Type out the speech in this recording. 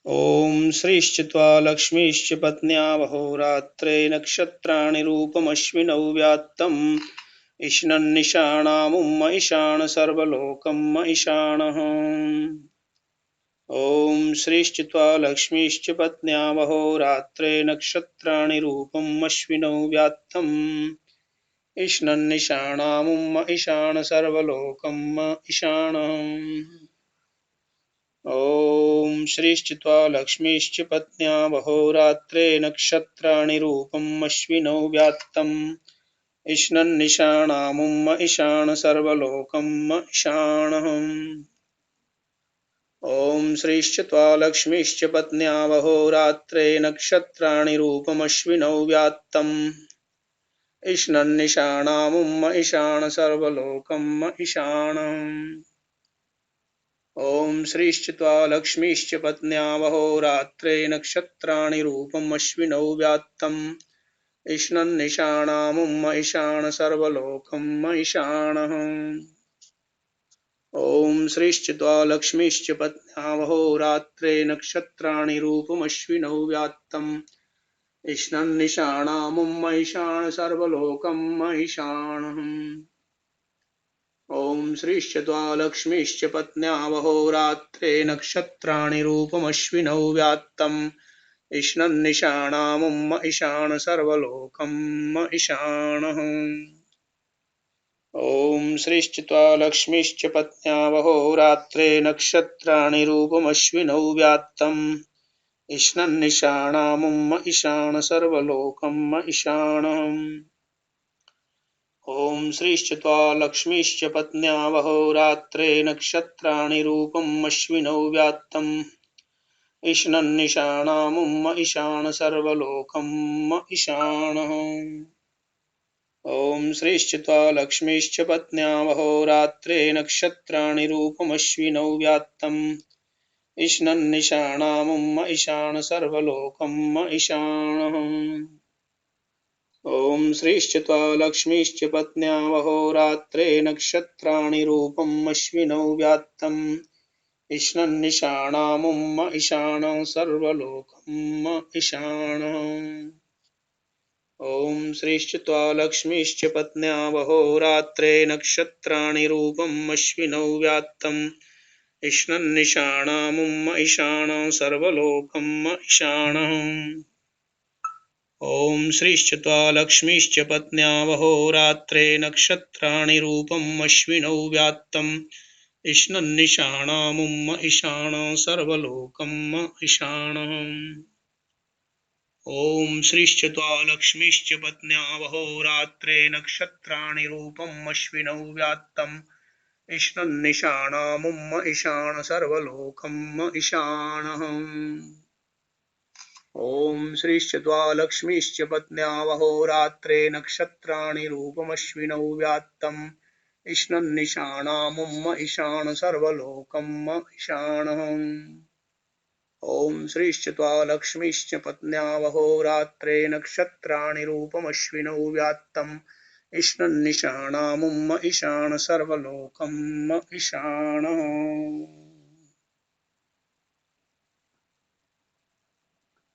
ॐ श्रीश्चित्वा लक्ष्मीश्च पत्न्यावहोरात्रे नक्षत्राणि रूपमश्विनौ व्यात्तम् इष्णन्निषाणामुम्म ईशान सर्वलोकम् ईशानः। ॐ श्रीश्चित्वा लक्ष्मीश्च पत्न्यावहोरात्रे नक्षत्राणि रूपम् अश्विनौ व्यात्तम् इष्णन्निषाणामुम्म ईशान सर्वलोकम् ईशानः। ॐ श्रीश्चित्वा लक्ष्मीश्च पत्न्यावहोरात्रे नक्षत्राणि रूपम् अश्विनौ व्यात्तम् इष्णन्निषाणामुम्म ईशान सर्वलोकम् ईशानः। ॐ श्रीश्चित्वा लक्ष्मीश्च पत्न्यावहोरात्रे नक्षत्राणि रूपम् अश्विनौ व्यात्तम् इष्णन्निषाणामुम्म ईशान सर्वलोकम् ईशानः। ॐ श्रीश्चित्वा लक्ष्मीश्च पत्न्यावहोरात्रे नक्षत्राणि रूपम् अश्विनौ व्यात्तम् इष्णन्निषाणामुम्म ईशान सर्वलोकम् ईशानः। ॐ श्रीश्चित्वा लक्ष्मीश्च पत्न्यावहोरात्रे नक्षत्राणि रूपम् अश्विनौ व्यात्तम् इष्णन्निषाणामुम्म ईशान सर्वलोकम् ईशानः। ॐ श्रीश्चित्वा लक्ष्मीश्च पत्न्यावहोरात्रे नक्षत्राणि रूपम् अश्विनौ व्यात्तम् इष्णन्निषाणामुम्म ईशान सर्वलोकम् ईशानः। ॐ श्रीश्चित्वा लक्ष्मीश्च पत्न्यावहोरात्रे नक्षत्राणि रूपम् अश्विनौ व्यात्तम् इष्णन्निषाणामुम्म ईशान सर्वलोकम् ईशानः। ॐ श्रीश्चित्वा लक्ष्मीश्च पत्न्यावहोरात्रे नक्षत्राणि रूपम् अश्विनौ व्यात्तम् इष्णन्निषाणामुम्म ईशान सर्वलोकम् ईशानः। ॐ श्रीश्चित्वा लक्ष्मीश्च पत्न्यावहोरात्रे नक्षत्राणि रूपम् अश्विनौ व्यात्तम् इष्णन्निषाणामुम्म ईशान सर्वलोकम् ईशानः। ॐ श्रीश्चित्वा लक्ष्मीश्च पत्न्यावहोरात्रे नक्षत्राणि रूपम् अश्विनौ व्यात्तम् इष्णन्निषाणामुम्म ईशान सर्वलोकम् ईशानः। ॐ श्रीश्चित्वा लक्ष्मीश्च पत्न्यावहोरात्रे नक्षत्राणि रूपम् अश्विनौ व्यात्तम् इष्णन्निषाणामुम्म ईशान सर्वलोकम् ईशानः। ॐ श्रीश्चित्वा लक्ष्मीश्च पत्न्यावहोरात्रे नक्षत्राणि रूपम् अश्विनौ व्यात्तम् इष्णन्निषाणामुम्म ईशान सर्वलोकम् ईशानः। ॐ श्रीश्चित्वा लक्ष्मीश्च पत्न्यावहोरात्रे नक्षत्राणि रूपम् अश्विनौ व्यात्तम् इष्णन्निषाणामुम्म ईशान सर्वलोकम् ईशानः। ॐ श्रीश्चित्वा लक्ष्मीश्च पत्न्यावहोरात्रे नक्षत्राणि रूपम् अश्विनौ व्यात्तम् इष्णन्निषाणामुम्म ईशान सर्वलोकम् ईशानः। ॐ श्रीश्चित्वा लक्ष्मीश्च पत्न्यावहोरात्रे नक्षत्राणि रूपम् अश्विनौ व्यात्तम् इष्णन्निषाणामुम्म ईशान सर्वलोकम् ईशानः।